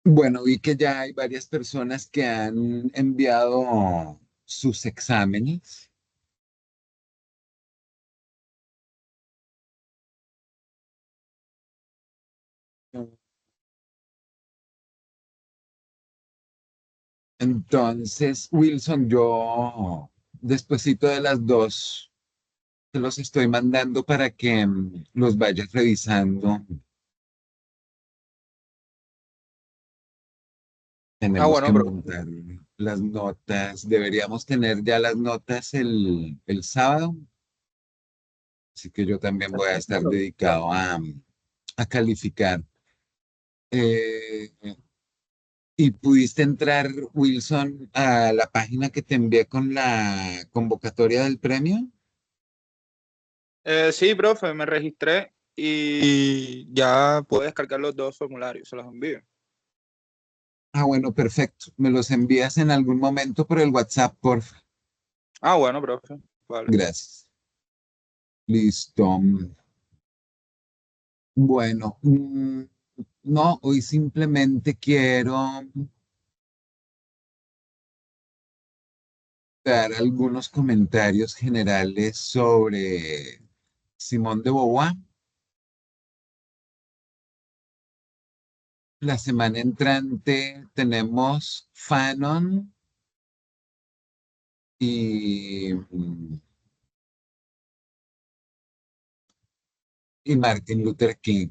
Bueno, vi que ya hay varias personas que han enviado sus exámenes. Entonces, Wilson, yo despuesito de las 2 te los estoy mandando para que los vayas revisando. Ah, Tenemos que bueno, bro. montar las notas. Deberíamos tener ya las notas el sábado, así que yo también voy a estar dedicado a calificar. Eh, ¿Y pudiste entrar, Wilson, a la página que te envié con la convocatoria del premio? Sí, profe, me registré y ya puedes descargar los dos formularios, se los envío. Ah, bueno, perfecto. Me los envías en algún momento por el WhatsApp, por favor. Ah, bueno, profe. Vale. Gracias. Listo. Bueno, no, hoy simplemente quiero dar algunos comentarios generales sobre Simón de Beauvoir. La semana entrante tenemos Fanon y Martin Luther King.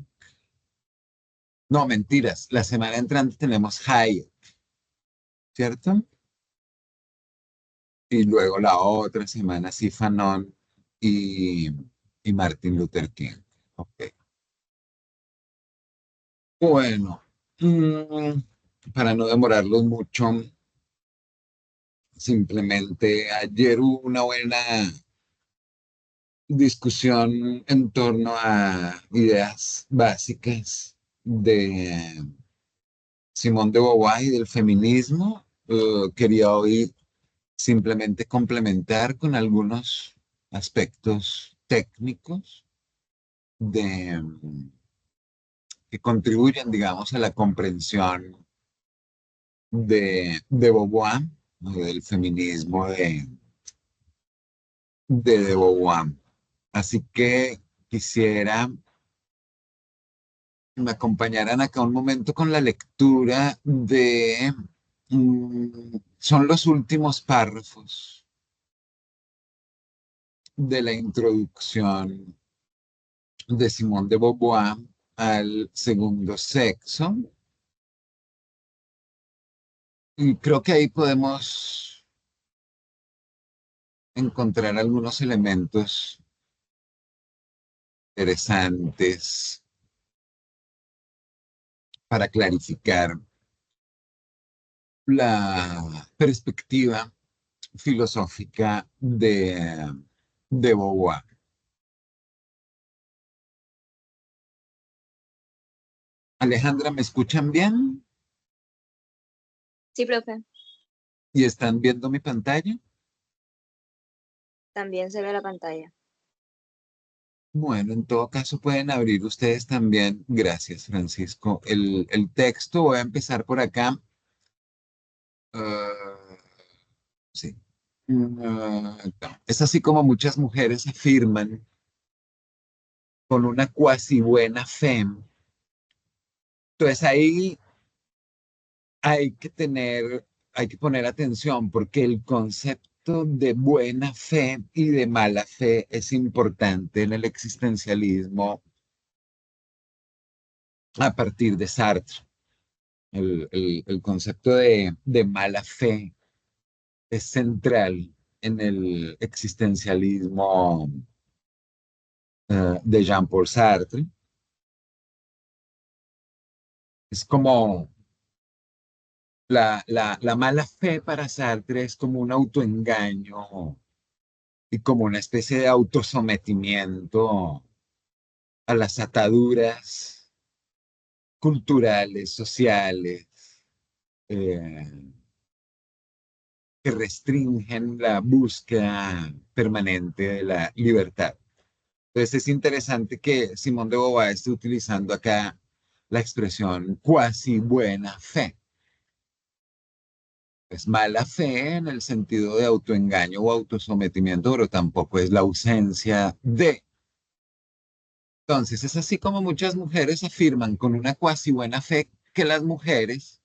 No, mentiras. La semana entrante tenemos Hayek, ¿cierto? Y luego la otra semana sí Fanon y, y Martin Luther King. Ok. Bueno, mm, para no demorarlos mucho, simplemente ayer hubo una buena discusión en torno a ideas básicas de Simón de Beauvoir y del feminismo. Quería hoy simplemente complementar con algunos aspectos técnicos de, que contribuyen, digamos, a la comprensión de Beauvoir, o del feminismo de Beauvoir. Así que quisiera me acompañaran acá un momento con la lectura son los últimos párrafos de la introducción de Simone de Beauvoir al segundo sexo. Y creo que ahí podemos encontrar algunos elementos interesantes para clarificar la perspectiva filosófica de Beauvoir. Alejandra, ¿me escuchan bien? Sí, profe, ¿Y están viendo mi pantalla? también se ve la pantalla. Bueno, en todo caso pueden abrir ustedes también. Gracias, Francisco. El texto, voy a empezar por acá. Ah, sí. No. Es así como muchas mujeres afirman con una cuasi buena fe. Entonces ahí hay que poner atención porque el concepto de buena fe y de mala fe es importante en el existencialismo a partir de Sartre. El concepto de mala fe es central en el existencialismo de Jean-Paul Sartre. Es como la mala fe para Sartre es como un autoengaño y como una especie de autosometimiento a las ataduras culturales, sociales, eh, que restringen la búsqueda permanente de la libertad. Entonces es interesante que Simón de Beauvoir esté utilizando acá la expresión cuasi buena fe. Es mala fe en el sentido de autoengaño o autosometimiento, pero tampoco es la ausencia de. Entonces, es así como muchas mujeres afirman con una cuasi buena fe que las mujeres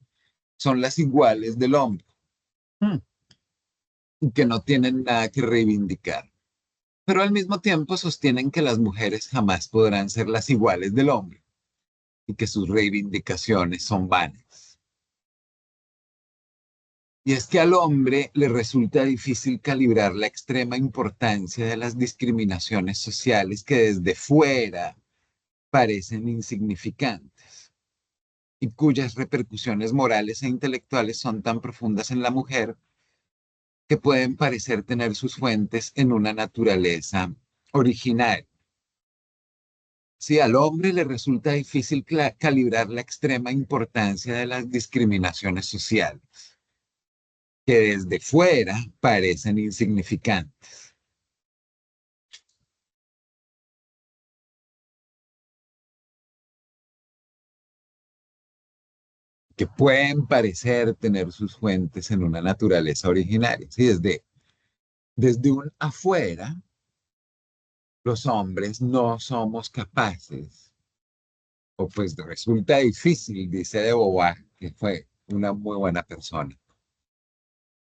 son las iguales del hombre, y que no tienen nada que reivindicar. Pero al mismo tiempo sostienen que las mujeres jamás podrán ser las iguales del hombre y que sus reivindicaciones son vanas. Y es que al hombre le resulta difícil calibrar la extrema importancia de las discriminaciones sociales que desde fuera parecen insignificantes y cuyas repercusiones morales e intelectuales son tan profundas en la mujer que pueden parecer tener sus fuentes en una naturaleza original. Si al hombre le resulta difícil calibrar la extrema importancia de las discriminaciones sociales, que desde fuera parecen insignificantes. Que pueden parecer tener sus fuentes en una naturaleza originaria. ¿Sí? Desde un afuera, los hombres no somos capaces, o pues resulta difícil, dice de Beauvoir, que fue una muy buena persona.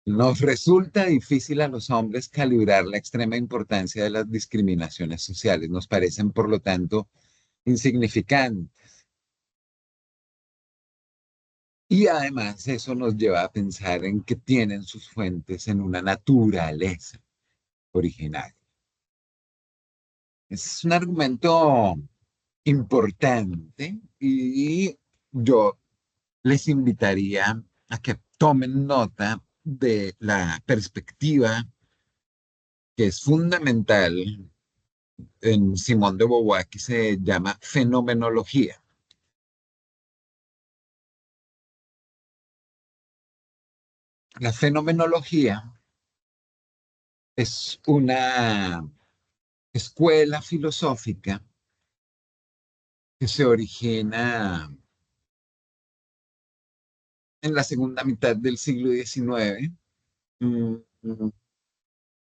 Nos resulta difícil a los hombres calibrar la extrema importancia de las discriminaciones sociales. Nos parecen, por lo tanto, insignificantes. Y además eso nos lleva a pensar en que tienen sus fuentes en una naturaleza original. Es un argumento importante y yo les invitaría a que tomen nota de la perspectiva que es fundamental en Simone de Beauvoir, que se llama fenomenología. La fenomenología es una escuela filosófica que se origina en la segunda mitad del siglo XIX, mm, mm,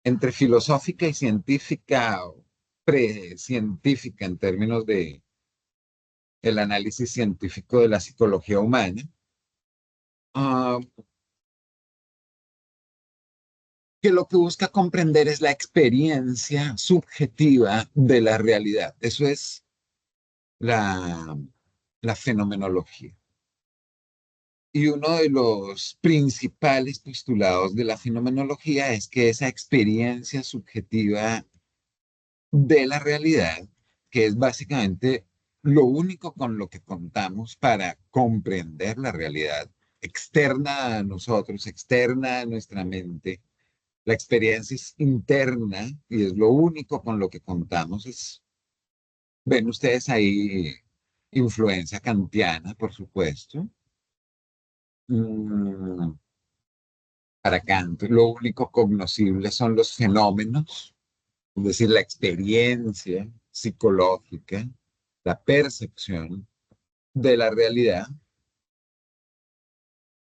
entre filosófica y científica, o precientífica en términos de el análisis científico de la psicología humana, ah, que lo que busca comprender es la experiencia subjetiva de la realidad. Eso es la, la fenomenología. Y uno de los principales postulados de la fenomenología es que esa experiencia subjetiva de la realidad, que es básicamente lo único con lo que contamos para comprender la realidad externa a nosotros, externa a nuestra mente, la experiencia es interna y es lo único con lo que contamos. Ven ustedes ahí influencia kantiana, por supuesto. Mm, para Kant, lo único cognoscible son los fenómenos, es decir, la experiencia psicológica, la percepción de la realidad.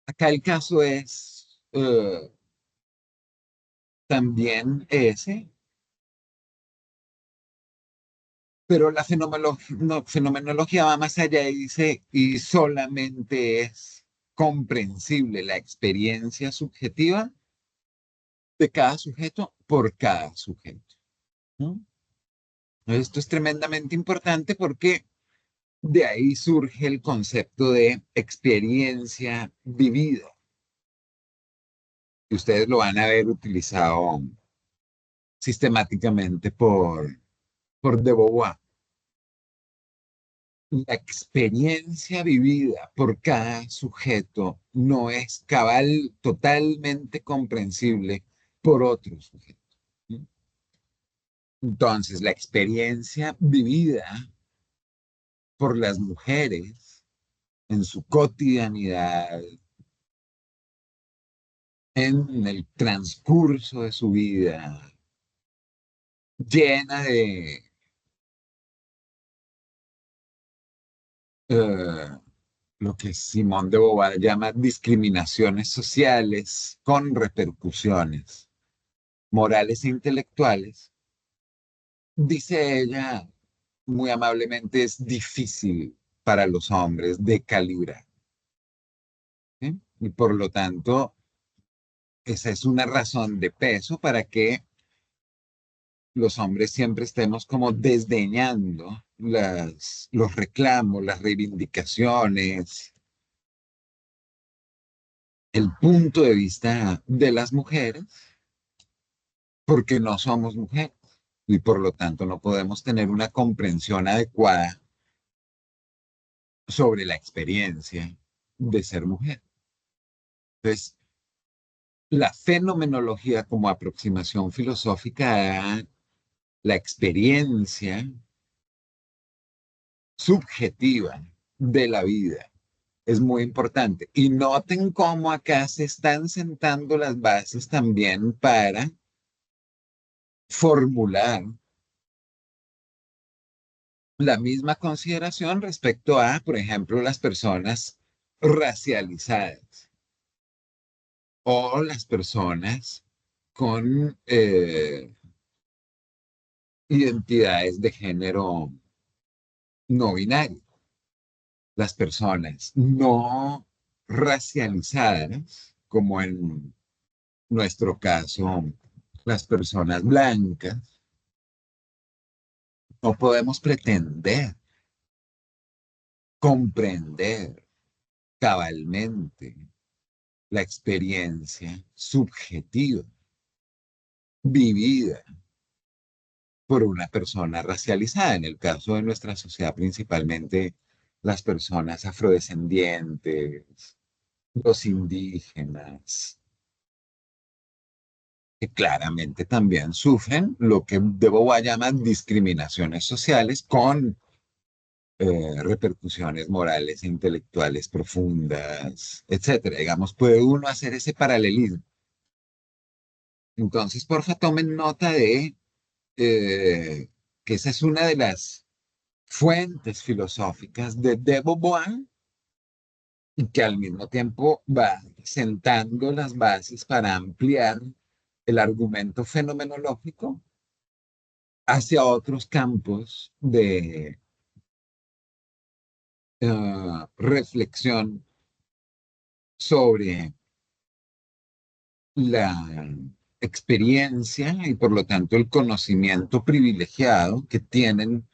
Acá el caso es también ese, pero la fenomenología va más allá y dice, y solamente es comprensible la experiencia subjetiva de cada sujeto por cada sujeto, ¿no? Esto es tremendamente importante porque de ahí surge el concepto de experiencia vivida. Y ustedes lo van a ver utilizado sistemáticamente por de Beauvoir. La experiencia vivida por cada sujeto no es cabal, totalmente comprensible por otro sujeto. Entonces, la experiencia vivida por las mujeres en su cotidianidad, en el transcurso de su vida, llena eh, lo que Simone de Beauvoir llama discriminaciones sociales con repercusiones morales e intelectuales, dice ella muy amablemente, es difícil para los hombres de calibrar, ¿sí? Y por lo tanto, esa es una razón de peso para que los hombres siempre estemos como desdeñando los reclamos, las reivindicaciones, el punto de vista de las mujeres, porque no somos mujeres y por lo tanto no podemos tener una comprensión adecuada sobre la experiencia de ser mujer. Entonces, la fenomenología como aproximación filosófica a la experiencia subjetiva de la vida es muy importante. Y noten cómo acá se están sentando las bases también para formular la misma consideración respecto a, por ejemplo, las personas racializadas o las personas con identidades de género no binario. Las personas no racializadas, como en nuestro caso, las personas blancas, no podemos pretender comprender cabalmente la experiencia subjetiva vivida por una persona racializada. En el caso de nuestra sociedad, principalmente las personas afrodescendientes, los indígenas, que claramente también sufren lo que De Beauvoir llama discriminaciones sociales con repercusiones morales e intelectuales profundas, etcétera. Digamos, puede uno hacer ese paralelismo. Entonces, porfa, tomen nota de que esa es una de las fuentes filosóficas de Beauvoir y que al mismo tiempo va sentando las bases para ampliar el argumento fenomenológico hacia otros campos de reflexión sobre la experiencia y por lo tanto el conocimiento privilegiado que tienen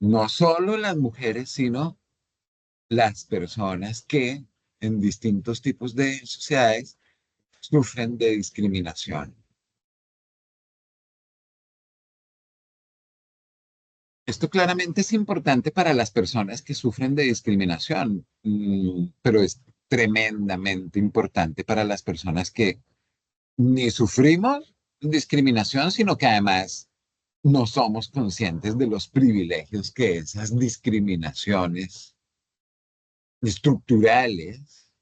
no solo las mujeres, sino las personas que en distintos tipos de sociedades sufren de discriminación. Esto claramente es importante para las personas que sufren de discriminación, pero es tremendamente importante para las personas que ni sufrimos discriminación, sino que además no somos conscientes de los privilegios que esas discriminaciones estructurales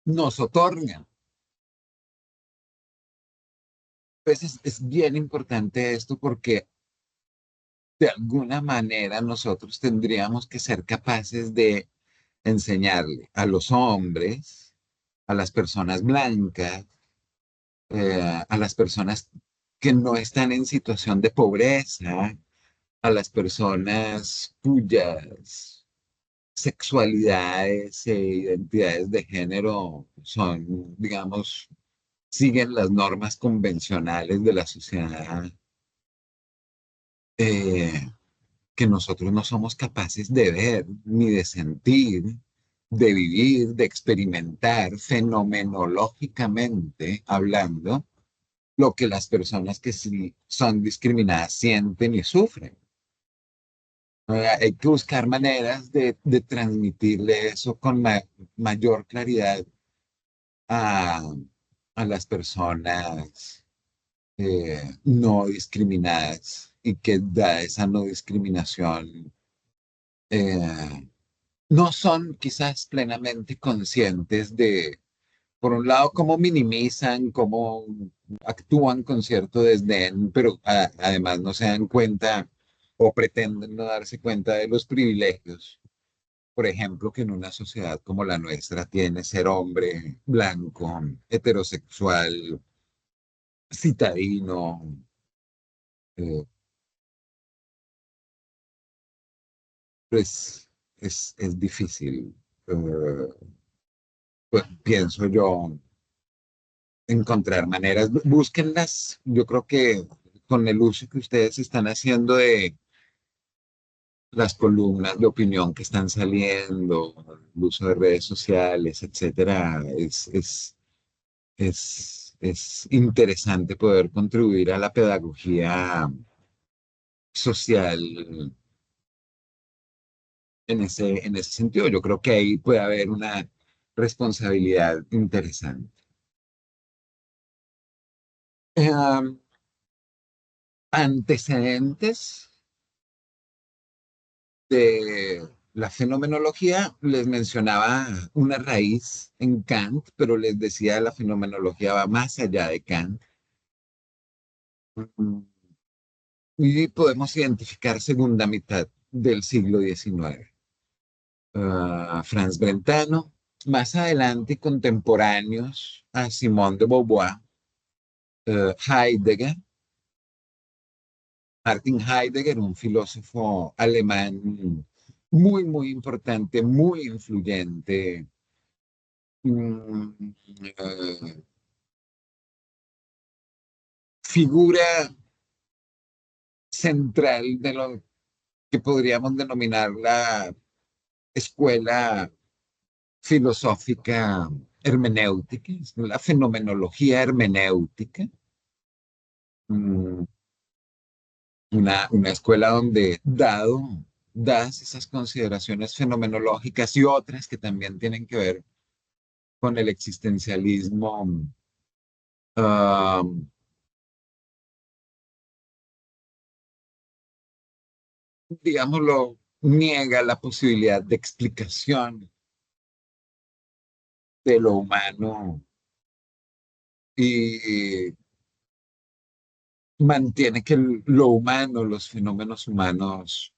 nos otorgan. Entonces es bien importante esto porque de alguna manera nosotros tendríamos que ser capaces de enseñarle a los hombres, a las personas blancas, a las personas que no están en situación de pobreza, a las personas cuyas sexualidades e identidades de género son, digamos, siguen las normas convencionales de la sociedad, eh, que nosotros no somos capaces de ver, ni de sentir, de vivir, de experimentar fenomenológicamente hablando lo que las personas que sí son discriminadas sienten y sufren. Hay que buscar maneras de transmitirle eso con mayor claridad a, a las personas no discriminadas y que da esa no discriminación eh, no son quizás plenamente conscientes de, por un lado, cómo minimizan, cómo actúan con cierto desdén, pero además no se dan cuenta o pretenden no darse cuenta de los privilegios, por ejemplo, que en una sociedad como la nuestra tiene ser hombre, blanco, heterosexual, citadino. eh, pues es difícil, pues, pienso yo, encontrar maneras. Búsquenlas. Yo creo que con el uso que ustedes están haciendo de las columnas de opinión que están saliendo, el uso de redes sociales, etcétera, es interesante poder contribuir a la pedagogía social en ese sentido. Yo creo que ahí puede haber una responsabilidad interesante. Eh, Antecedentes de la fenomenología, les mencionaba una raíz en Kant, pero les decía la fenomenología va más allá de Kant. Mm, Y podemos identificar segunda mitad del siglo XIX. Franz Brentano, más adelante contemporáneos a Simone de Beauvoir, Heidegger, Martin Heidegger, un filósofo alemán muy importante, muy influyente, mm, eh, figura central de lo que podríamos denominar la escuela filosófica hermenéutica, la fenomenología hermenéutica, mm, una escuela donde, dadas esas consideraciones fenomenológicas y otras que también tienen que ver con el existencialismo, ah, digámoslo, niega la posibilidad de explicación de lo humano y mantiene que lo humano, los fenómenos humanos,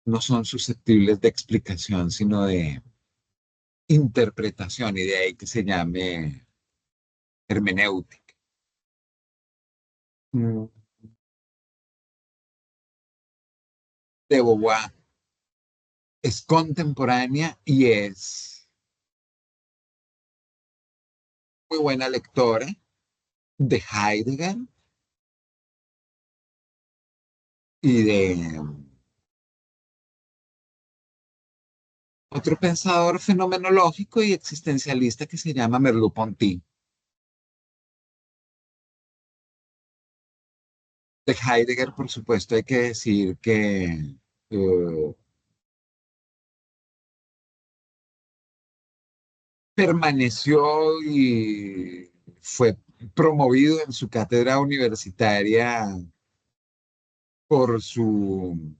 no son susceptibles de explicación, sino de interpretación, y de ahí que se llame hermenéutica. Mm, De Beauvoir es contemporánea y es muy buena lectora de Heidegger y de otro pensador fenomenológico y existencialista que se llama Merleau-Ponty. De Heidegger, por supuesto, hay que decir que permaneció y fue promovido en su cátedra universitaria por su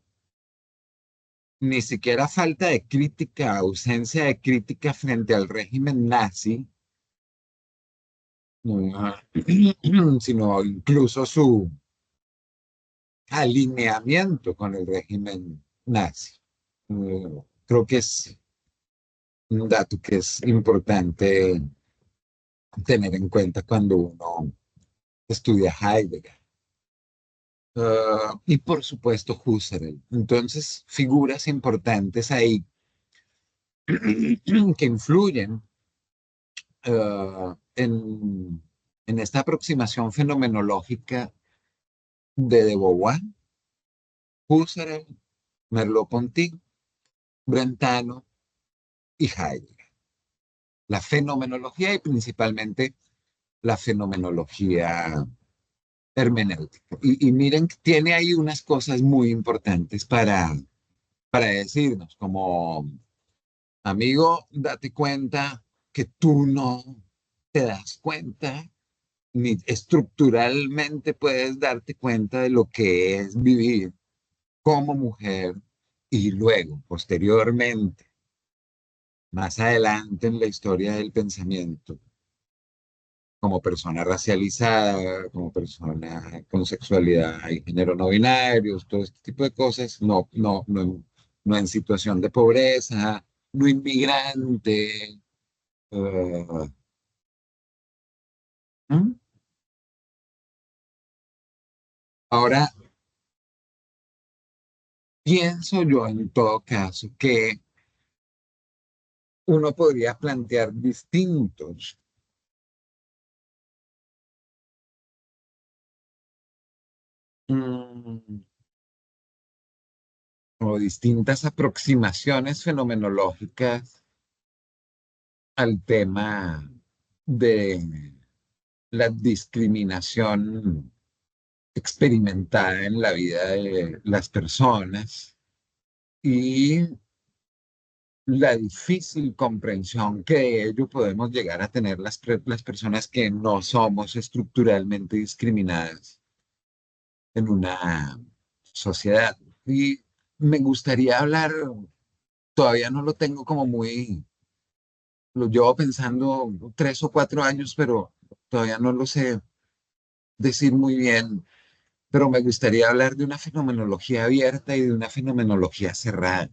ni siquiera falta de crítica, ausencia de crítica frente al régimen nazi, ah, sino incluso su alineamiento con el régimen nazi. Creo que es un dato que es importante tener en cuenta cuando uno estudia Heidegger. Y por supuesto Husserl. Entonces, figuras importantes ahí que influyen en esta aproximación fenomenológica de Beauvoir, Husserl, Merleau-Ponty, Brentano y Heidegger. La fenomenología y principalmente la fenomenología hermenéutica. Y miren, que tiene ahí unas cosas muy importantes para decirnos, como amigo, date cuenta que tú no te das cuenta, ni estructuralmente puedes darte cuenta de lo que es vivir como mujer y luego, posteriormente, más adelante en la historia del pensamiento, como persona racializada, como persona con sexualidad y género no binarios, todo este tipo de cosas, no en situación de pobreza, no inmigrante. eh, ¿Mm? Ahora, pienso yo en todo caso que uno podría plantear distintos mm, o distintas aproximaciones fenomenológicas al tema de la discriminación experimentada en la vida de las personas y la difícil comprensión que de ello podemos llegar a tener las personas que no somos estructuralmente discriminadas en una sociedad. Y me gustaría hablar, todavía no lo tengo como muy, lo llevo pensando 3 o 4 años, pero todavía no lo sé decir muy bien, pero me gustaría hablar de una fenomenología abierta y de una fenomenología cerrada.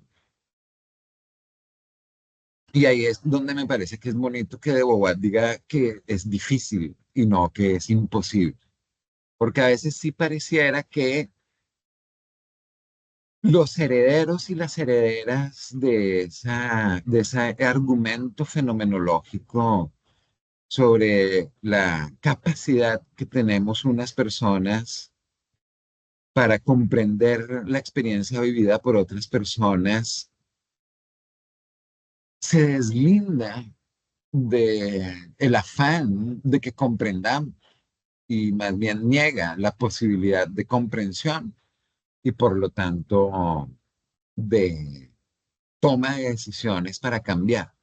Y ahí es donde me parece que es bonito que De Beauvoir diga que es difícil y no que es imposible, porque a veces sí pareciera que los herederos y las herederas de ese argumento fenomenológico sobre la capacidad que tenemos unas personas para comprender la experiencia vivida por otras personas, se deslinda de el afán de que comprendamos y más bien niega la posibilidad de comprensión y por lo tanto de toma de decisiones para cambiar.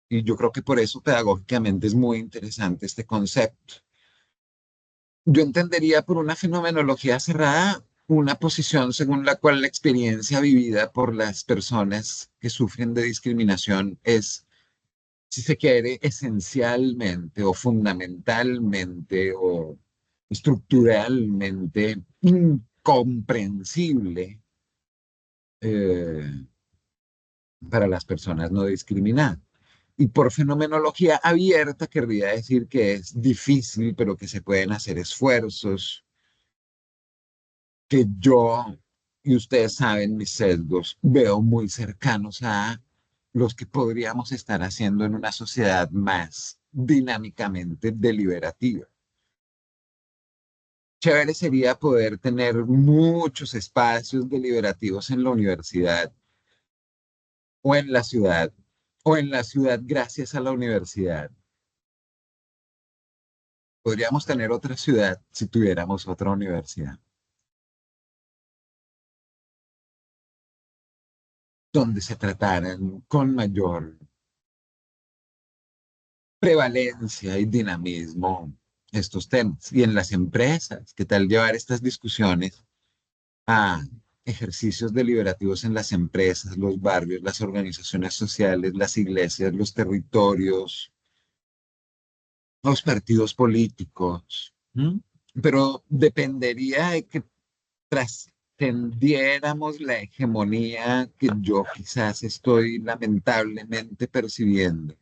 Y yo creo que por eso pedagógicamente es muy interesante este concepto. Yo entendería por una fenomenología cerrada una posición según la cual la experiencia vivida por las personas que sufren de discriminación es, si se quiere, esencialmente o fundamentalmente o estructuralmente incomprensible eh, para las personas no discriminadas. Y por fenomenología abierta querría decir que es difícil, pero que se pueden hacer esfuerzos, que yo, y ustedes saben mis sesgos, veo muy cercanos a los que podríamos estar haciendo en una sociedad más dinámicamente deliberativa. Chévere sería poder tener muchos espacios deliberativos en la universidad o en la ciudad, o en la ciudad gracias a la universidad. Podríamos tener otra ciudad si tuviéramos otra universidad, donde se trataran con mayor prevalencia y dinamismo estos temas. Y en las empresas, ¿qué tal llevar estas discusiones a ejercicios deliberativos en las empresas, los barrios, las organizaciones sociales, las iglesias, los territorios, los partidos políticos? ¿Mm? Pero dependería de que trascendiéramos la hegemonía que yo quizás estoy lamentablemente percibiendo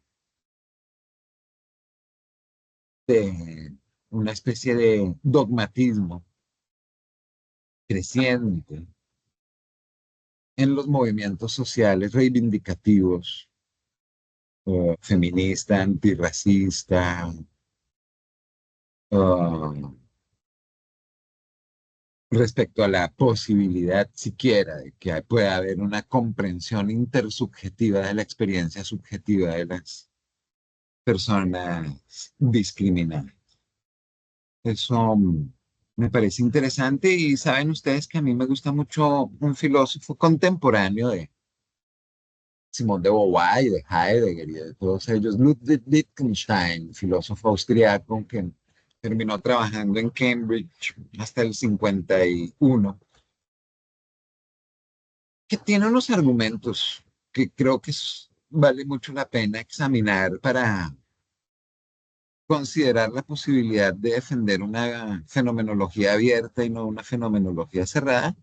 de una especie de dogmatismo creciente en los movimientos sociales reivindicativos, feminista, antirracista, uh, respecto a la posibilidad siquiera de que pueda haber una comprensión intersubjetiva de la experiencia subjetiva de las personas discriminadas. Eso me parece interesante y saben ustedes que a mí me gusta mucho un filósofo contemporáneo de Simón de Beauvoir y de Heidegger y de todos ellos, Ludwig Wittgenstein, filósofo austriaco que terminó trabajando en Cambridge hasta el 51, que tiene unos argumentos que creo que vale mucho la pena examinar para considerar la posibilidad de defender una fenomenología abierta y no una fenomenología cerrada,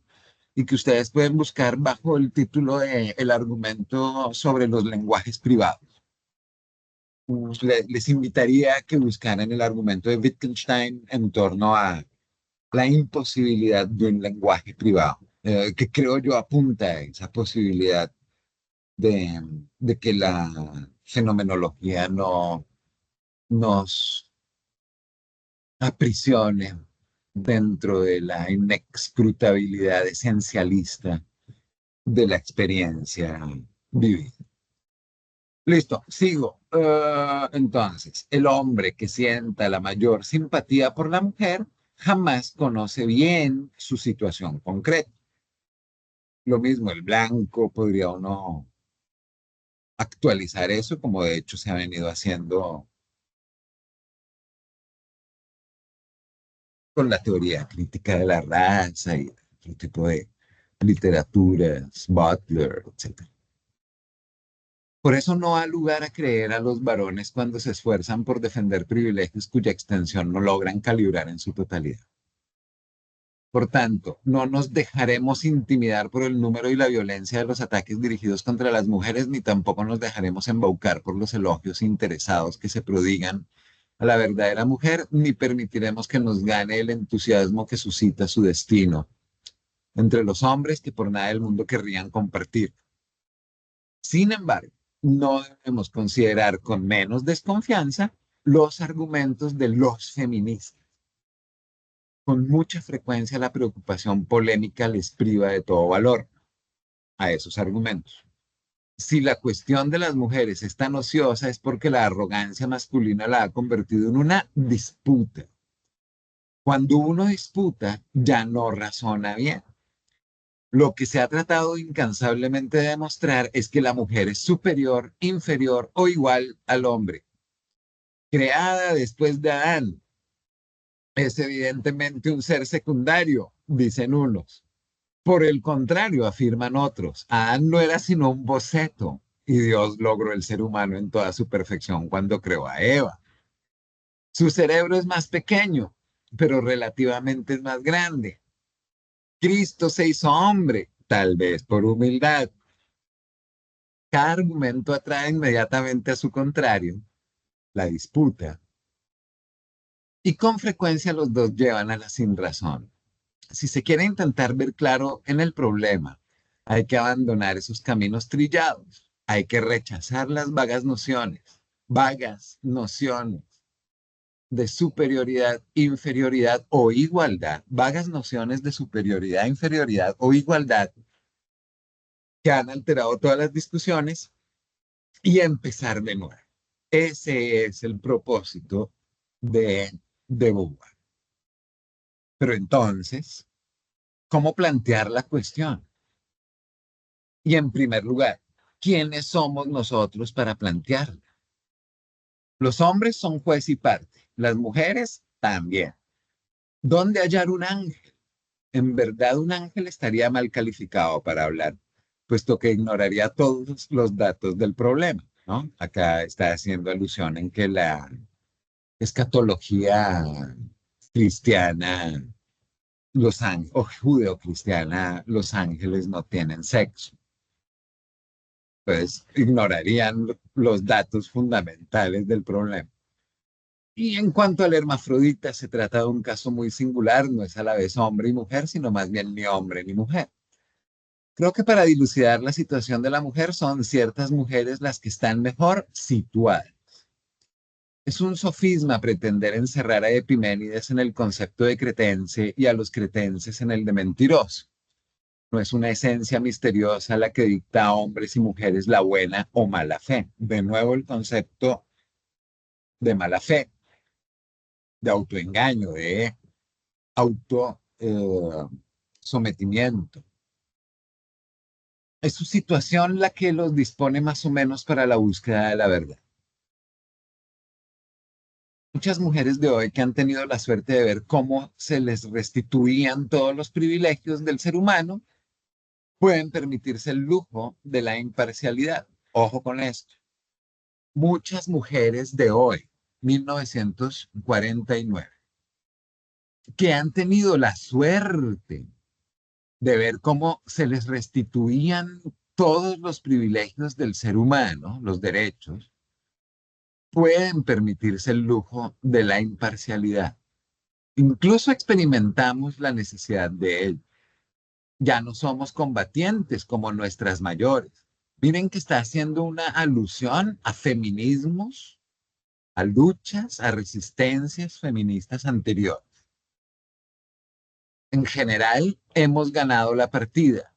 y que ustedes pueden buscar bajo el título de El argumento sobre los lenguajes privados. Les invitaría a que buscaran el argumento de Wittgenstein en torno a la imposibilidad de un lenguaje privado, que creo yo apunta a esa posibilidad de, de que la fenomenología no nos aprisione dentro de la inescrutabilidad esencialista de la experiencia vivida. Listo, sigo. Entonces, el hombre que sienta la mayor simpatía por la mujer jamás conoce bien su situación concreta. Lo mismo, el blanco, podría uno actualizar eso, como de hecho se ha venido haciendo con la teoría crítica de la raza y otro tipo de literaturas, Butler, etc. Por eso no ha lugar a creer a los varones cuando se esfuerzan por defender privilegios cuya extensión no logran calibrar en su totalidad. Por tanto, no nos dejaremos intimidar por el número y la violencia de los ataques dirigidos contra las mujeres, ni tampoco nos dejaremos embaucar por los elogios interesados que se prodigan a la verdadera mujer, ni permitiremos que nos gane el entusiasmo que suscita su destino entre los hombres que por nada del mundo querrían compartir. Sin embargo, no debemos considerar con menos desconfianza los argumentos de los feministas. Con mucha frecuencia la preocupación polémica les priva de todo valor a esos argumentos. Si la cuestión de las mujeres es tan ociosa es porque la arrogancia masculina la ha convertido en una disputa. Cuando uno disputa, ya no razona bien. Lo que se ha tratado incansablemente de demostrar es que la mujer es superior, inferior o igual al hombre. Creada después de Adán, es evidentemente un ser secundario, dicen unos. Por el contrario, afirman otros, Adán no era sino un boceto y Dios logró el ser humano en toda su perfección cuando creó a Eva. Su cerebro es más pequeño, pero relativamente es más grande. Cristo se hizo hombre, tal vez por humildad. Cada argumento atrae inmediatamente a su contrario, la disputa, y con frecuencia los dos llevan a la sinrazón. Si se quiere intentar ver claro en el problema, hay que abandonar esos caminos trillados, hay que rechazar las vagas nociones de superioridad, inferioridad o igualdad, vagas nociones de superioridad, inferioridad o igualdad que han alterado todas las discusiones y empezar de nuevo. Ese es el propósito de Beauvoir. Pero entonces, ¿cómo plantear la cuestión? Y en primer lugar, ¿quiénes somos nosotros para plantearla? Los hombres son juez y parte, las mujeres también. ¿Dónde hallar un ángel? En verdad, un ángel estaría mal calificado para hablar, puesto que ignoraría todos los datos del problema, ¿no? Acá está haciendo alusión en que la escatología cristiana, o judeocristiana, los ángeles no tienen sexo. Pues ignorarían los datos fundamentales del problema. Y en cuanto al hermafrodita, se trata de un caso muy singular, no es a la vez hombre y mujer, sino más bien ni hombre ni mujer. Creo que para dilucidar la situación de la mujer son ciertas mujeres las que están mejor situadas. Es un sofisma pretender encerrar a Epiménides en el concepto de cretense y a los cretenses en el de mentiroso. No es una esencia misteriosa la que dicta a hombres y mujeres la buena o mala fe. De nuevo el concepto de mala fe, de autoengaño, de auto sometimiento. Es su situación la que los dispone más o menos para la búsqueda de la verdad. Muchas mujeres de hoy que han tenido la suerte de ver cómo se les restituían todos los privilegios del ser humano, pueden permitirse el lujo de la imparcialidad. Ojo con esto. Muchas mujeres de hoy 1949, que han tenido la suerte de ver cómo se les restituían todos los privilegios del ser humano, los derechos, pueden permitirse el lujo de la imparcialidad. Incluso experimentamos la necesidad de ello. Ya no somos combatientes como nuestras mayores. Miren que está haciendo una alusión a feminismos, a luchas, a resistencias feministas anteriores. En general, hemos ganado la partida.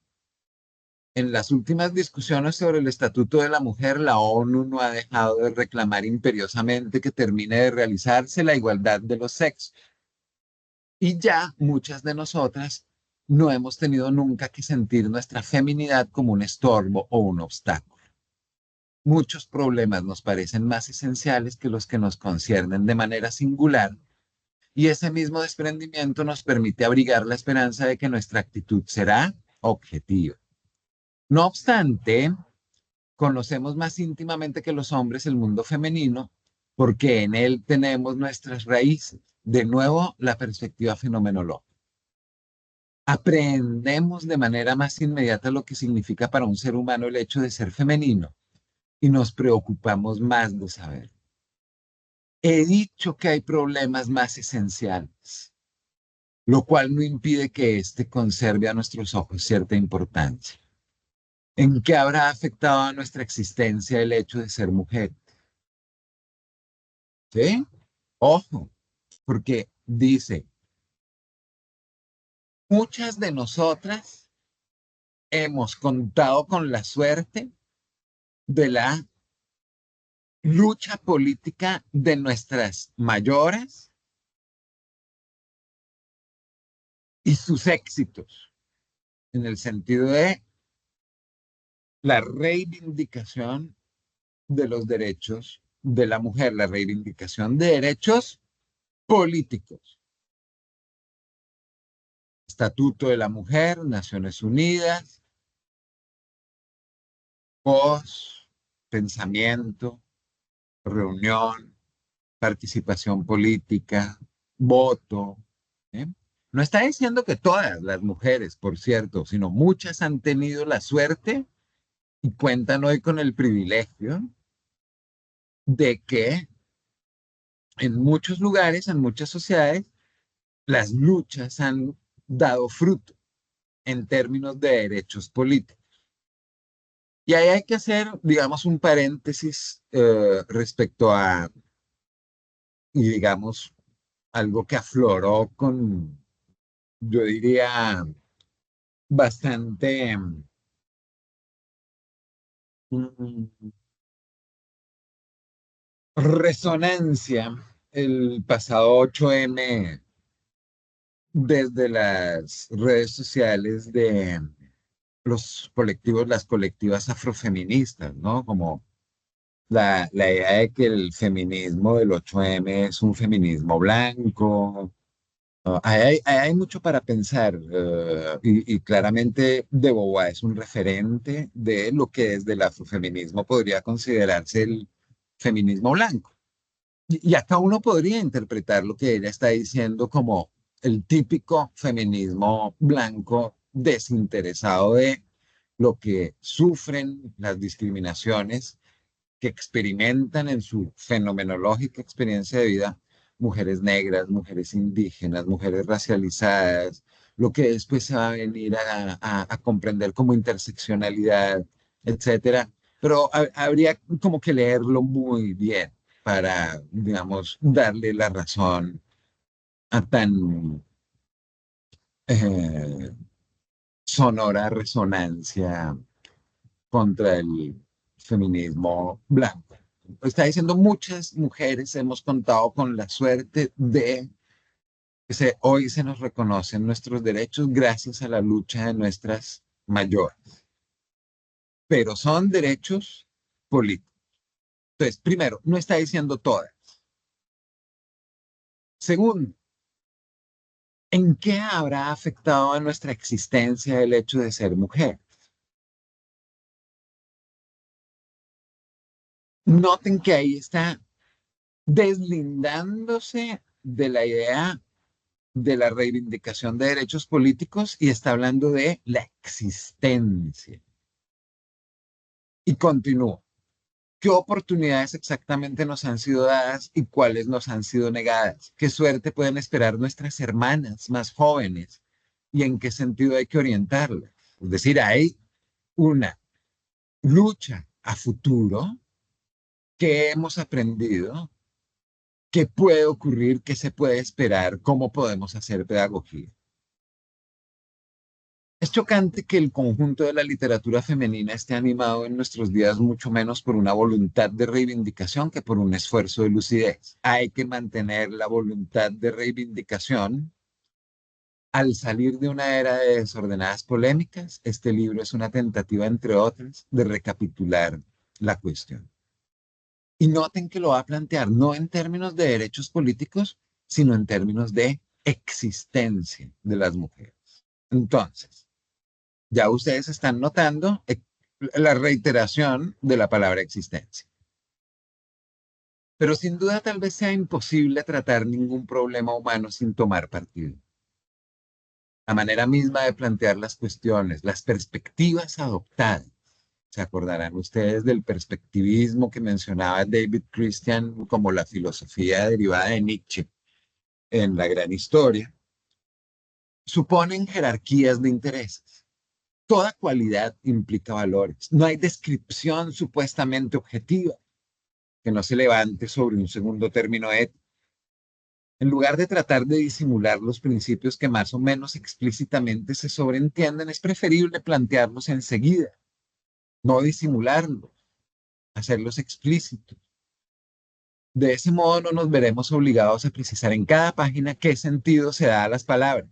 En las últimas discusiones sobre el Estatuto de la Mujer, la ONU no ha dejado de reclamar imperiosamente que termine de realizarse la igualdad de los sexos. Y ya muchas de nosotras no hemos tenido nunca que sentir nuestra feminidad como un estorbo o un obstáculo. Muchos problemas nos parecen más esenciales que los que nos conciernen de manera singular, y ese mismo desprendimiento nos permite abrigar la esperanza de que nuestra actitud será objetiva. No obstante, conocemos más íntimamente que los hombres el mundo femenino porque en él tenemos nuestras raíces. De nuevo, la perspectiva fenomenológica. Aprendemos de manera más inmediata lo que significa para un ser humano el hecho de ser femenino y nos preocupamos más de saber. He dicho que hay problemas más esenciales, lo cual no impide que éste conserve a nuestros ojos cierta importancia. ¿En qué habrá afectado a nuestra existencia el hecho de ser mujer? ¿Sí? Ojo, porque dice, muchas de nosotras hemos contado con la suerte de la lucha política de nuestras mayoras y sus éxitos, en el sentido de la reivindicación de los derechos de la mujer, la reivindicación de derechos políticos. Estatuto de la Mujer, Naciones Unidas, voz, pensamiento, reunión, participación política, voto. ¿Eh? No está diciendo que todas las mujeres, por cierto, sino muchas han tenido la suerte y cuentan hoy con el privilegio de que en muchos lugares, en muchas sociedades, las luchas han dado fruto en términos de derechos políticos. Y ahí hay que hacer, digamos, un paréntesis respecto a, y digamos, algo que afloró con, yo diría, bastante resonancia el pasado 8M desde las redes sociales de los colectivos, las colectivas afrofeministas, ¿no? Como la idea de que el feminismo del 8M es un feminismo blanco. Hay mucho para pensar y claramente De Beauvoir es un referente de lo que desde el afrofeminismo podría considerarse el feminismo blanco. Y acá uno podría interpretar lo que ella está diciendo como el típico feminismo blanco desinteresado de lo que sufren las discriminaciones que experimentan en su fenomenológica experiencia de vida mujeres negras, mujeres indígenas, mujeres racializadas, lo que después se va a venir a comprender como interseccionalidad, etcétera. Pero habría como que leerlo muy bien para, digamos, darle la razón a tan eh, sonora resonancia contra el feminismo blanco. Está diciendo muchas mujeres hemos contado con la suerte de que hoy se nos reconocen nuestros derechos gracias a la lucha de nuestras mayores, pero son derechos políticos. Entonces, primero, no está diciendo todas. Segundo, ¿en qué habrá afectado a nuestra existencia el hecho de ser mujer? Noten que ahí está deslindándose de la idea de la reivindicación de derechos políticos y está hablando de la existencia. Y continúo. ¿Qué oportunidades exactamente nos han sido dadas y cuáles nos han sido negadas? ¿Qué suerte pueden esperar nuestras hermanas más jóvenes? ¿Y en qué sentido hay que orientarlas? Es decir, hay una lucha a futuro. ¿Qué hemos aprendido? ¿Qué puede ocurrir? ¿Qué se puede esperar? ¿Cómo podemos hacer pedagogía? Es chocante que el conjunto de la literatura femenina esté animado en nuestros días mucho menos por una voluntad de reivindicación que por un esfuerzo de lucidez. Hay que mantener la voluntad de reivindicación. Al salir de una era de desordenadas polémicas, este libro es una tentativa, entre otras, de recapitular la cuestión. Y noten que lo va a plantear no en términos de derechos políticos, sino en términos de existencia de las mujeres. Entonces, ya ustedes están notando la reiteración de la palabra existencia. Pero sin duda tal vez sea imposible tratar ningún problema humano sin tomar partido. La manera misma de plantear las cuestiones, las perspectivas adoptadas. Se acordarán ustedes del perspectivismo que mencionaba David Christian como la filosofía derivada de Nietzsche en La Gran Historia. Suponen jerarquías de intereses. Toda cualidad implica valores. No hay descripción supuestamente objetiva que no se levante sobre un segundo término ético. En lugar de tratar de disimular los principios que más o menos explícitamente se sobreentienden, es preferible plantearlos enseguida, no disimularlos, hacerlos explícitos. De ese modo no nos veremos obligados a precisar en cada página qué sentido se da a las palabras.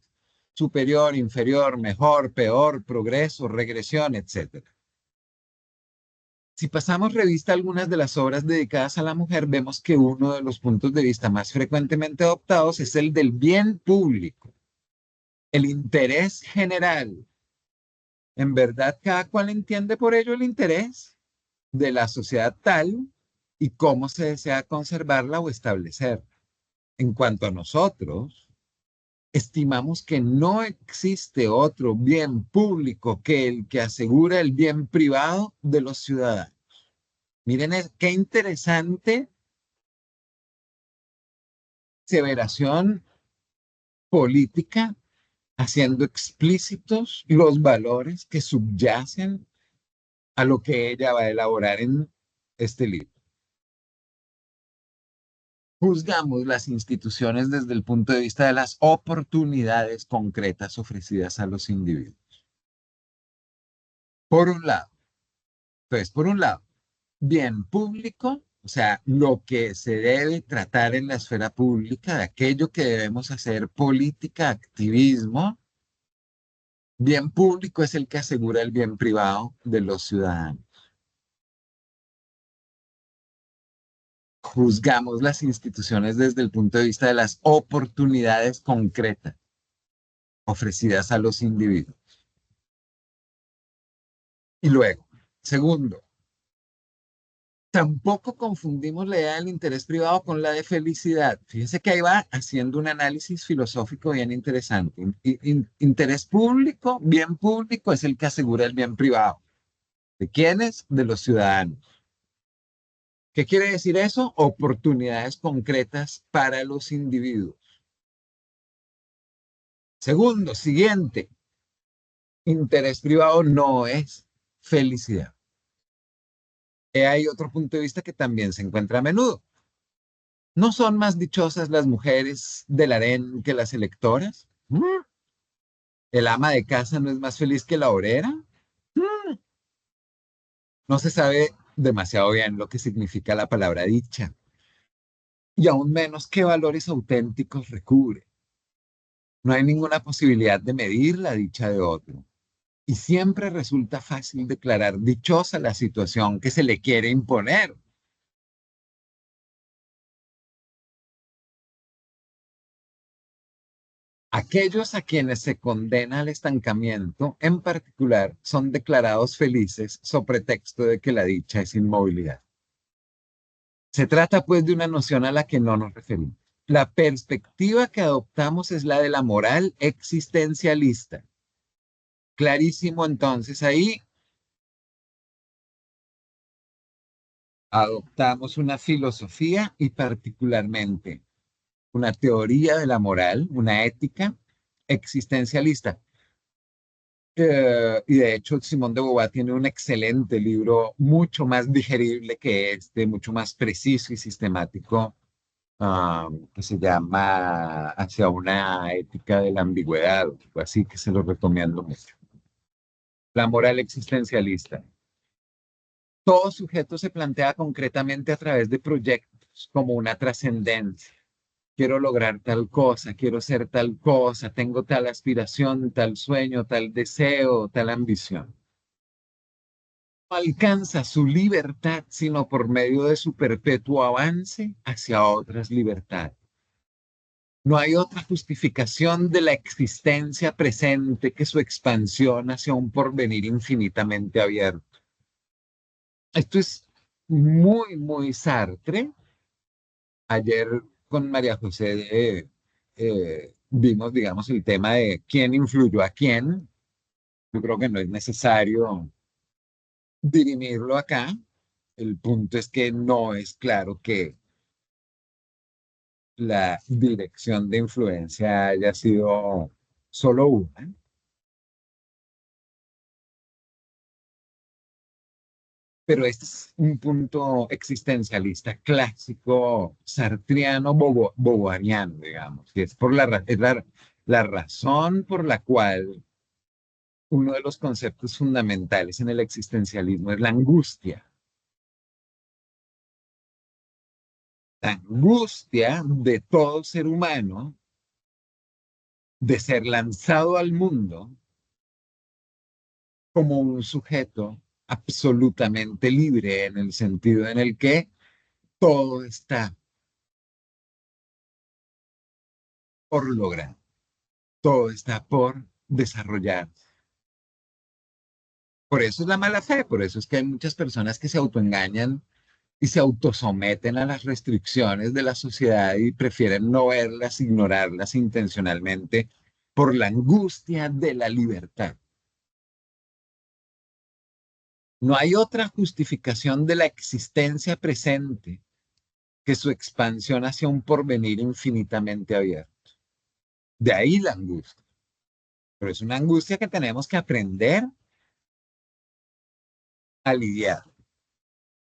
Superior, inferior, mejor, peor, progreso, regresión, etc. Si pasamos revista a algunas de las obras dedicadas a la mujer, vemos que uno de los puntos de vista más frecuentemente adoptados es el del bien público, el interés general. En verdad, cada cual entiende por ello el interés de la sociedad tal y cómo se desea conservarla o establecer. En cuanto a nosotros, estimamos que no existe otro bien público que el que asegura el bien privado de los ciudadanos. Miren, qué interesante aseveración política haciendo explícitos los valores que subyacen a lo que ella va a elaborar en este libro. Juzgamos las instituciones desde el punto de vista de las oportunidades concretas ofrecidas a los individuos. Por un lado, bien público, o sea, lo que se debe tratar en la esfera pública, de aquello que debemos hacer, política, activismo. Bien público es el que asegura el bien privado de los ciudadanos. Juzgamos las instituciones desde el punto de vista de las oportunidades concretas ofrecidas a los individuos. Y luego, segundo, tampoco confundimos la idea del interés privado con la de felicidad. Fíjense que ahí va haciendo un análisis filosófico bien interesante. Interés público, bien público, es el que asegura el bien privado. ¿De quiénes? De los ciudadanos. ¿Qué quiere decir eso? Oportunidades concretas para los individuos. Segundo, siguiente, interés privado no es felicidad. Hay otro punto de vista que también se encuentra a menudo. ¿No son más dichosas las mujeres del harén que las electoras? ¿El ama de casa no es más feliz que la obrera? No se sabe demasiado bien lo que significa la palabra dicha, y aún menos qué valores auténticos recubre. No hay ninguna posibilidad de medir la dicha de otro, y siempre resulta fácil declarar dichosa la situación que se le quiere imponer. Aquellos a quienes se condena al estancamiento, en particular, son declarados felices sobre pretexto de que la dicha es inmovilidad. Se trata pues de una noción a la que no nos referimos. La perspectiva que adoptamos es la de la moral existencialista. Clarísimo entonces ahí. Adoptamos una filosofía y particularmente una teoría de la moral, una ética existencialista. Y de hecho, Simón de Beauvoir tiene un excelente libro, mucho más digerible que este, mucho más preciso y sistemático, que se llama Hacia una ética de la ambigüedad, o algo así, que se lo recomiendo mucho. La moral existencialista. Todo sujeto se plantea concretamente a través de proyectos como una trascendencia. Quiero lograr tal cosa, quiero ser tal cosa, tengo tal aspiración, tal sueño, tal deseo, tal ambición. No alcanza su libertad sino por medio de su perpetuo avance hacia otras libertades. No hay otra justificación de la existencia presente que su expansión hacia un porvenir infinitamente abierto. Esto es muy, muy Sartre. Ayer con María José vimos, digamos, el tema de quién influyó a quién. Yo creo que no es necesario dirimirlo acá. El punto es que no es claro que la dirección de influencia haya sido solo una. Pero este es un punto existencialista clásico, sartriano, bobariano, digamos. Y es por la razón por la cual uno de los conceptos fundamentales en el existencialismo es la angustia. La angustia de todo ser humano de ser lanzado al mundo como un sujeto absolutamente libre en el sentido en el que todo está por lograr, todo está por desarrollar. Por eso es la mala fe, por eso es que hay muchas personas que se autoengañan y se autosometen a las restricciones de la sociedad y prefieren no verlas, ignorarlas intencionalmente por la angustia de la libertad. No hay otra justificación de la existencia presente que su expansión hacia un porvenir infinitamente abierto. De ahí la angustia. Pero es una angustia que tenemos que aprender a lidiar,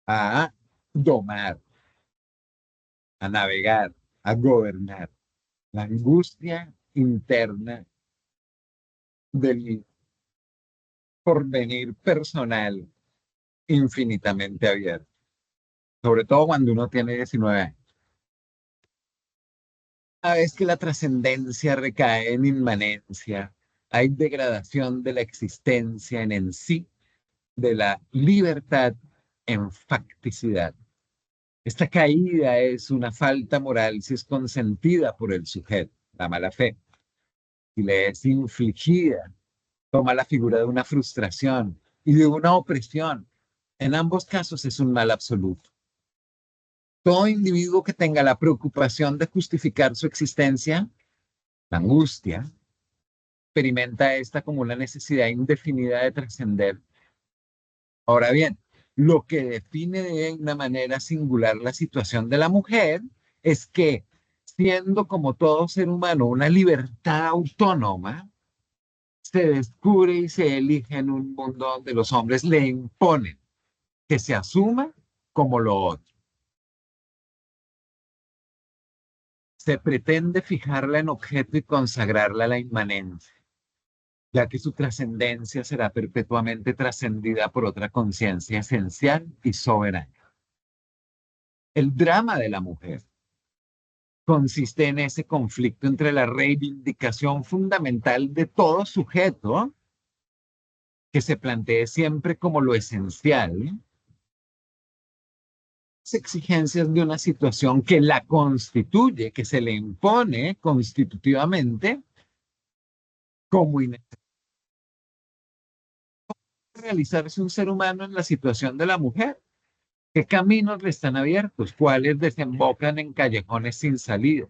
a domar, a navegar, a gobernar. La angustia interna del porvenir personal infinitamente abierto, sobre todo cuando uno tiene 19 años. Una vez que la trascendencia recae en inmanencia, hay degradación de la existencia en sí, de la libertad en facticidad. Esta caída es una falta moral si es consentida por el sujeto, la mala fe. Si le es infligida, toma la figura de una frustración y de una opresión. En ambos casos es un mal absoluto. Todo individuo que tenga la preocupación de justificar su existencia, la angustia, experimenta esta como una necesidad indefinida de trascender. Ahora bien, lo que define de una manera singular la situación de la mujer es que, siendo como todo ser humano una libertad autónoma, se descubre y se elige en un mundo donde los hombres le imponen que se asuma como lo otro. Se pretende fijarla en objeto y consagrarla a la inmanencia, ya que su trascendencia será perpetuamente trascendida por otra conciencia esencial y soberana. El drama de la mujer consiste en ese conflicto entre la reivindicación fundamental de todo sujeto, que se plantee siempre como lo esencial, las exigencias de una situación que la constituye, que se le impone constitutivamente como inevitable realizarse un ser humano en la situación de la mujer, ¿Qué caminos le están abiertos? ¿Cuáles desembocan en callejones sin salida?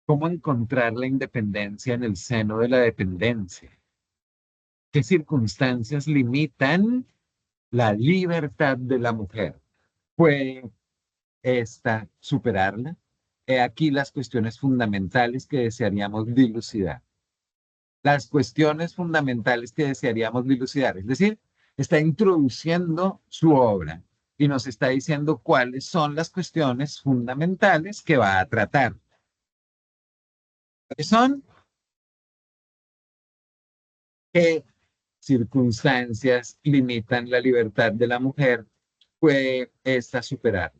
¿Cómo encontrar la independencia en el seno de la dependencia? ¿Qué circunstancias limitan la libertad de la mujer? ¿Puede esta superarla? He aquí las cuestiones fundamentales que desearíamos dilucidar. Las cuestiones fundamentales que desearíamos dilucidar. Es decir, está introduciendo su obra y nos está diciendo cuáles son las cuestiones fundamentales que va a tratar. ¿Qué son? ¿Qué circunstancias limitan la libertad de la mujer? ¿Puede esta superar?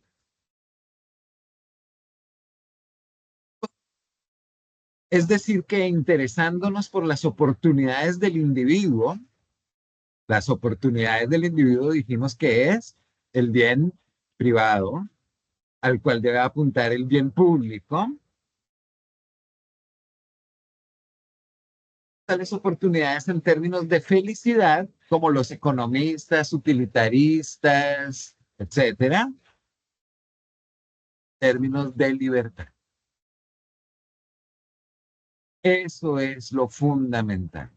Es decir, que interesándonos por las oportunidades del individuo, las oportunidades del individuo dijimos que es el bien privado, al cual debe apuntar el bien público. Tales oportunidades en términos de felicidad, como los economistas, utilitaristas, etcétera, términos de libertad. Eso es lo fundamental.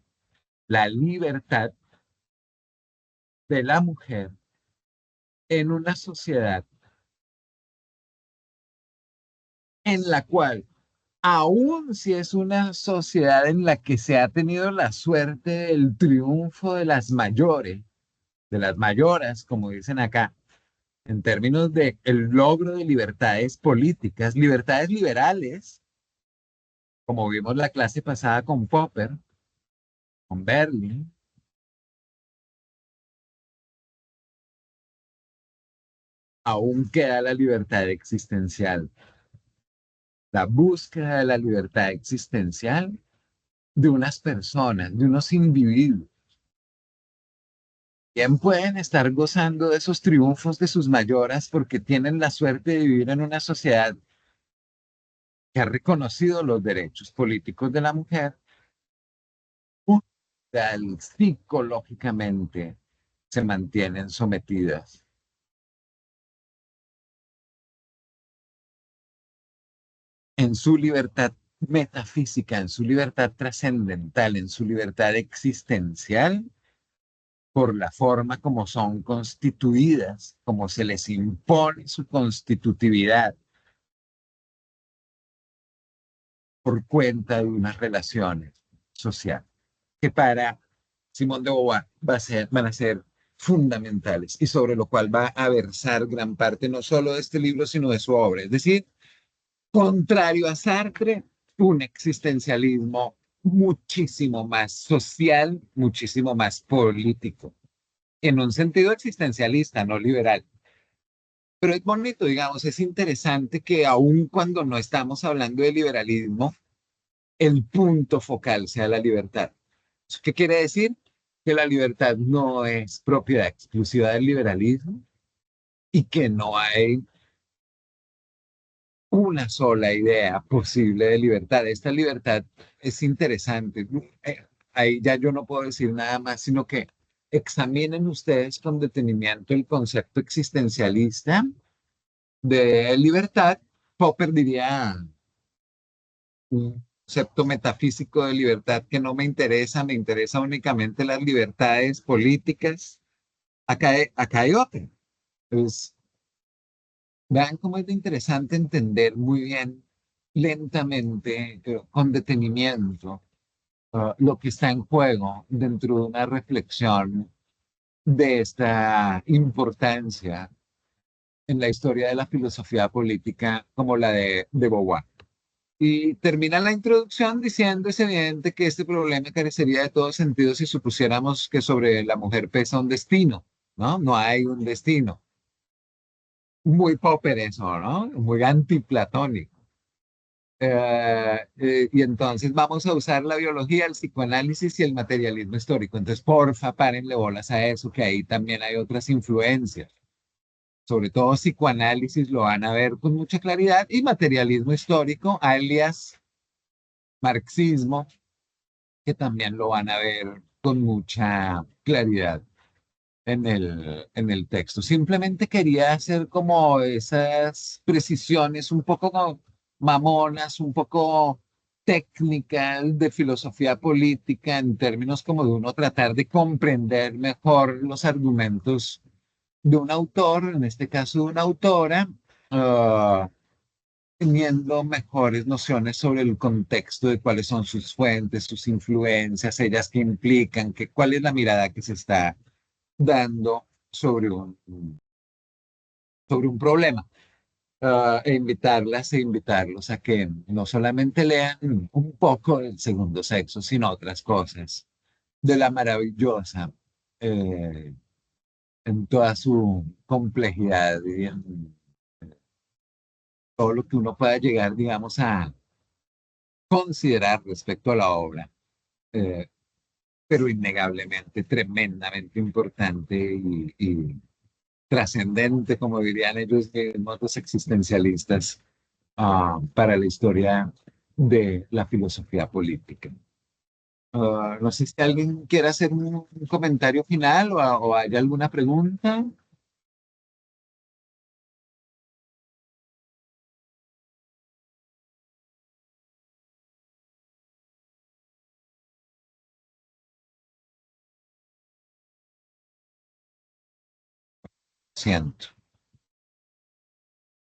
La libertad de la mujer en una sociedad en la cual, aun si es una sociedad en la que se ha tenido la suerte del triunfo de las mayoras, como dicen acá, en términos de el logro de libertades políticas, libertades liberales, como vimos la clase pasada con Popper, con Berlin, aún queda la libertad existencial, la búsqueda de la libertad existencial de unas personas, de unos individuos. Bien pueden estar gozando de esos triunfos de sus mayoras porque tienen la suerte de vivir en una sociedad que ha reconocido los derechos políticos de la mujer, psicológicamente se mantienen sometidas. En su libertad metafísica, en su libertad trascendental, en su libertad existencial, por la forma como son constituidas, como se les impone su constitutividad por cuenta de unas relaciones sociales, que para Simón de Beauvoir van a ser fundamentales y sobre lo cual va a versar gran parte no solo de este libro, sino de su obra. Es decir, contrario a Sartre, un existencialismo muchísimo más social, muchísimo más político, en un sentido existencialista, no liberal. Pero es bonito, digamos, es interesante que aun cuando no estamos hablando de liberalismo, el punto focal sea la libertad. ¿Eso qué quiere decir? Que la libertad no es propiedad exclusiva del liberalismo y que no hay una sola idea posible de libertad. Esta libertad es interesante. Ahí ya yo no puedo decir nada más, sino que examinen ustedes con detenimiento el concepto existencialista de libertad. Popper diría un concepto metafísico de libertad que no me interesa, me interesa únicamente las libertades políticas. Acá hay otra. Pues, vean cómo es de interesante entender muy bien, lentamente, con detenimiento, lo que está en juego dentro de una reflexión de esta importancia en la historia de la filosofía política como la de Beauvoir. Y termina la introducción diciendo, es evidente que este problema carecería de todo sentido si supusiéramos que sobre la mujer pesa un destino, ¿no? No hay un destino. Muy Popper eso, ¿no? Muy antiplatónico. Y entonces vamos a usar la biología, el psicoanálisis y el materialismo histórico. Entonces, porfa, párenle bolas a eso, que ahí también hay otras influencias. Sobre todo psicoanálisis lo van a ver con mucha claridad y materialismo histórico, alias marxismo, que también lo van a ver con mucha claridad. en el texto. Simplemente quería hacer como esas precisiones un poco como mamonas, un poco técnicas de filosofía política en términos como de uno tratar de comprender mejor los argumentos de un autor, en este caso de una autora, ah, teniendo mejores nociones sobre el contexto de cuáles son sus fuentes, sus influencias, ellas que implican, que cuál es la mirada que se está dando sobre un problema. E invitarlas e invitarlos a que no solamente lean un poco del segundo sexo, sino otras cosas de la maravillosa eh, en toda su complejidad y en todo lo que uno pueda llegar, digamos, a considerar respecto a la obra, eh, pero innegablemente tremendamente importante y trascendente, como dirían ellos mismos, los existencialistas, para la historia de la filosofía política. No sé si alguien quiere hacer un comentario final o hay alguna pregunta. Siento.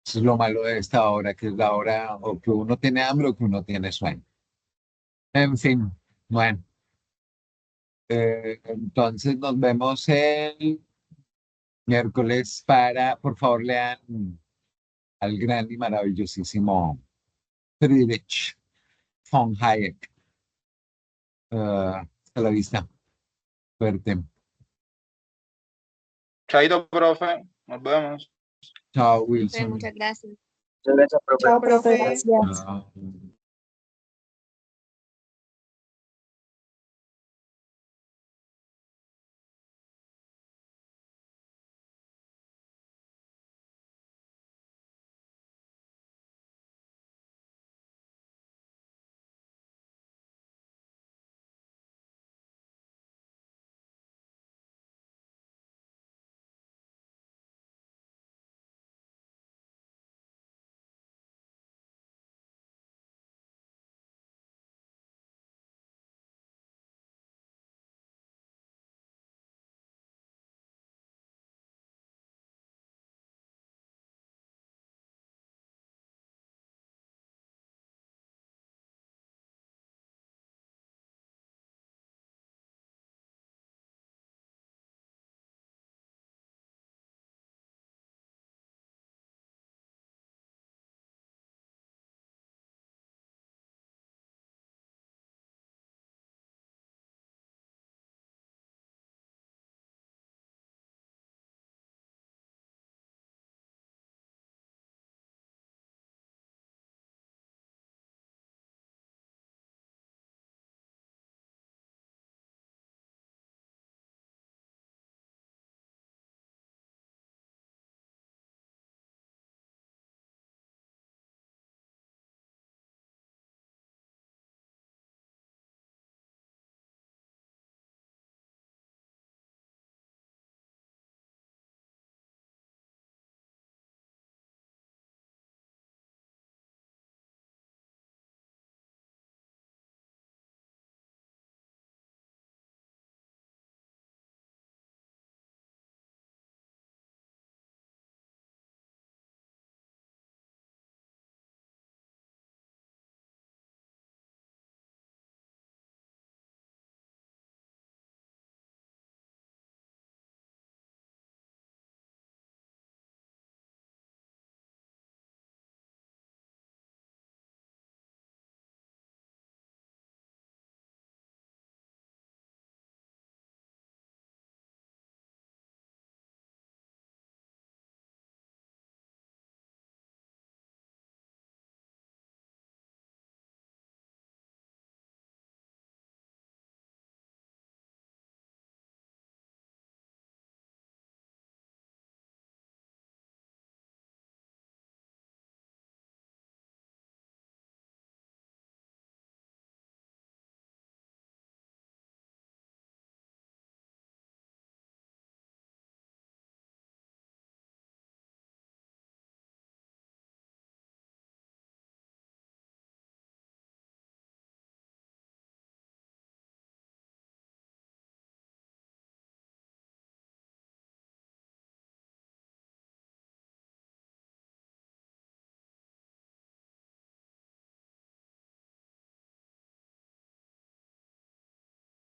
Eso es lo malo de esta hora, que es la hora o que uno tiene hambre o que uno tiene sueño. En fin, bueno, entonces nos vemos el miércoles para, por favor, lean al gran y maravillosísimo Friedrich von Hayek. Hasta la vista. Suerte. Chaito, profe. Nos vemos. Chao, Profe, Wilson. muchas gracias. Muchas gracias, profe. Chao, profe. Gracias. Chao.